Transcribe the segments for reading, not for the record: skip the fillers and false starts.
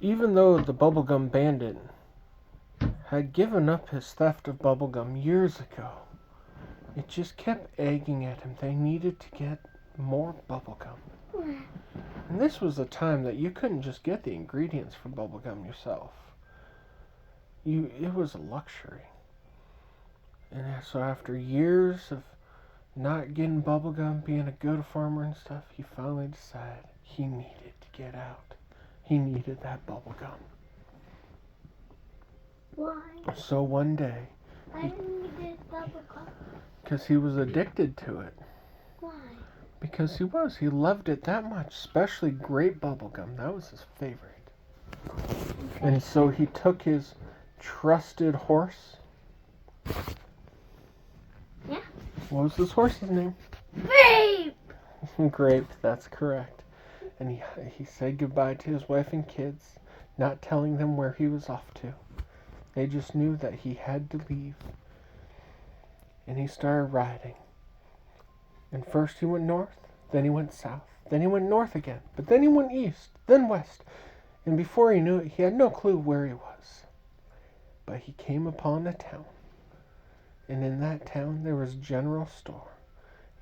even though the bubblegum bandit had given up his theft of bubblegum years ago, it just kept egging at him. They needed to get more bubblegum. And this was a time that you couldn't just get the ingredients for bubblegum yourself. It was a luxury. And so after years of not getting bubblegum, being a good farmer and stuff, he finally decided he needed to get out. He needed that bubblegum. Why? So one day, I needed bubblegum. because he was addicted to it. Why? Because he was. He loved it that much, especially grape bubblegum. That was his favorite. And so he took his trusted horse. Yeah. What was this horse's name? Grape! Grape, that's correct. And he said goodbye to his wife and kids, not telling them where he was off to. They just knew that he had to leave. And he started riding. And first he went north, then he went south, then he went north again, but then he went east, then west. And before he knew it, he had no clue where he was. But he came upon a town. And in that town, there was a general store.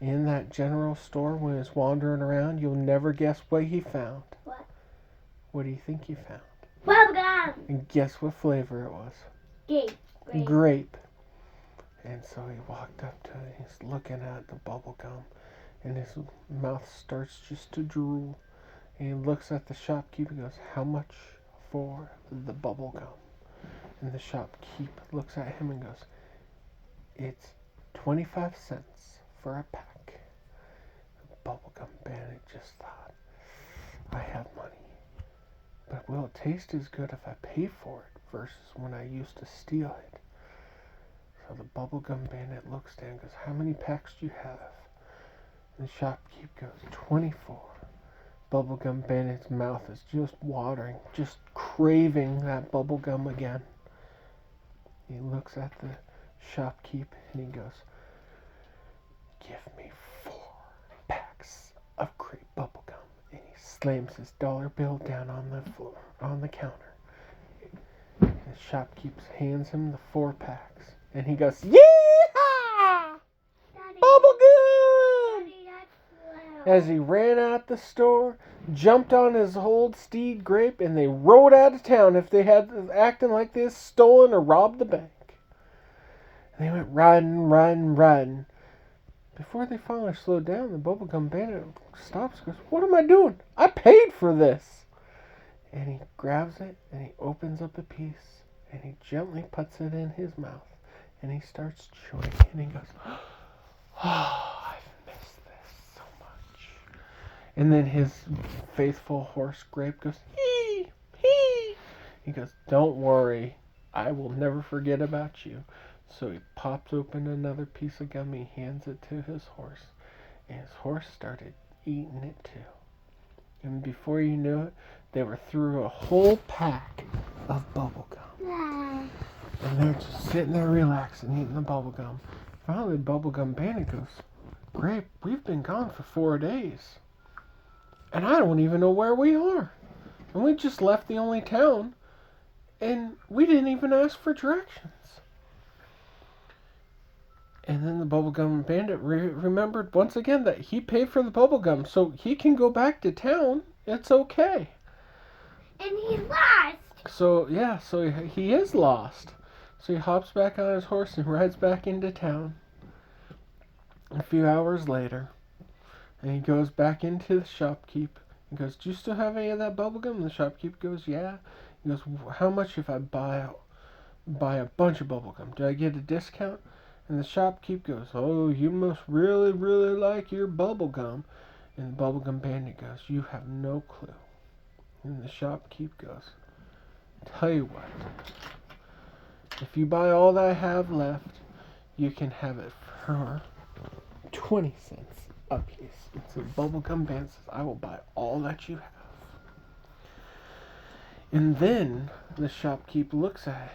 In that general store, when he was wandering around, you'll never guess what he found. What? What do you think he found? Bubblegum! And guess what flavor it was? Grape. Grape. And so he walked up to it. He's looking at the bubble gum, and his mouth starts just to drool. And he looks at the shopkeeper and goes, "How much for the bubble gum?" And the shopkeep looks at him and goes, "It's 25 cents for a pack." The bubblegum bandit just thought, "I have money, but will it taste as good if I pay for it versus when I used to steal it?" So the bubblegum bandit looks down and goes, "How many packs do you have?" And the shopkeep goes, 24. Bubblegum bandit's mouth is just watering, just craving that bubblegum again. He looks at the shopkeep and he goes, "Give me 4 packs of grape bubblegum." And he slams his dollar bill down on the floor, on the counter. And the shopkeep hands him the 4 packs. And he goes, "Yeehaw! Bubblegum!" Daddy, that's loud. As he ran out the store, jumped on his old steed Grape, and they rode out of town if they had acting like they had stolen or robbed the bank. And they went riding. Before they finally slowed down, the bubblegum bandit stops and goes, "What am I doing? I paid for this." And he grabs it and he opens up a piece and he gently puts it in his mouth. And he starts chewing it, and he goes, "Oh, I've missed this so much." And then his faithful horse Grape goes, "Hee, hee." He goes, "Don't worry, I will never forget about you." So he pops open another piece of gum, he hands it to his horse, and his horse started eating it too. And before you knew it, they were through a whole pack of bubble gum. And they're just sitting there relaxing, eating the bubble gum. Finally, the bubblegum bandit goes, "Grape, we've been gone for 4 days. And I don't even know where we are. And we just left the only town. And we didn't even ask for directions." And then the bubblegum bandit remembered once again that he paid for the bubblegum, so he can go back to town. It's okay. And he's lost. So, yeah, so he is lost. So he hops back on his horse and rides back into town. A few hours later, and he goes back into the shopkeep and goes, "Do you still have any of that bubblegum?" And the shopkeep goes, "Yeah." He goes, "How much if I buy a bunch of bubblegum? Do I get a discount?" And the shopkeep goes, "Oh, you must really, really like your bubblegum." And the bubblegum bandit goes, "You have no clue." And the shopkeep goes, "Tell you what. If you buy all that I have left, you can have it for 20 cents a piece." And so bubblegum bandit says, "I will buy all that you have." And then the shopkeep looks at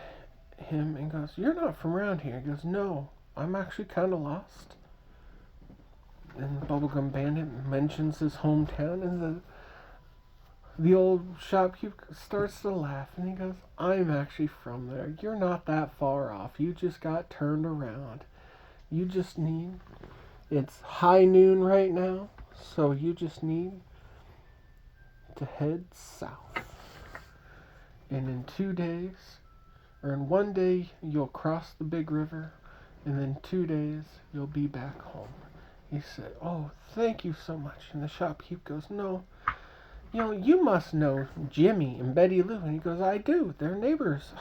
him and goes, "You're not from around here." He goes, "No, I'm actually kind of lost." And the bubblegum bandit mentions his hometown, and The old shopkeeper starts to laugh and he goes, I'm actually from there. You're not that far off. You just got turned around. You just need, it's high noon right now, so you just need to head south. And in 2 days, or in 1 day, you'll cross the big river, and then 2 days, you'll be back home. He said, oh, thank you so much. And the shopkeep goes, no, you must know Jimmy and Betty Lou. And he goes, I do. They're neighbors.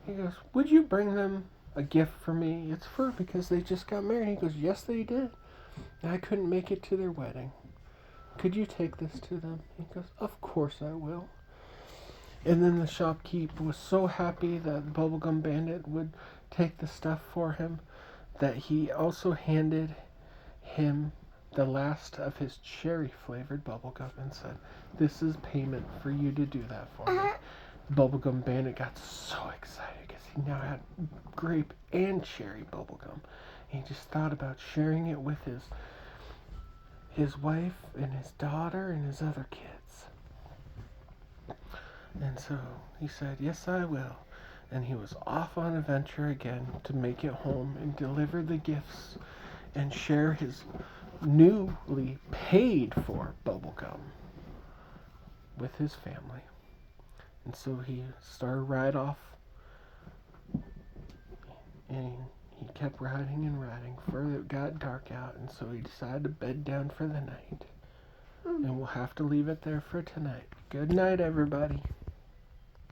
He goes, would you bring them a gift for me? It's because they just got married. He goes, yes, they did. I couldn't make it to their wedding. Could you take this to them? He goes, of course I will. And then the shopkeep was so happy that the bubblegum bandit would take the stuff for him that he also handed him the last of his cherry flavored bubblegum and said, this is payment for you to do that for me. The bubblegum bandit got so excited because he now had grape and cherry bubblegum. He just thought about sharing it with his wife and his daughter and his other kids. And so he said, yes, I will. And he was off on a venture again to make it home and deliver the gifts and share his newly paid for bubblegum with his family. And so he started right off, and he kept riding and riding. Further it got dark out, and so he decided to bed down for the night. And we'll have to leave it there for tonight. Good night, everybody.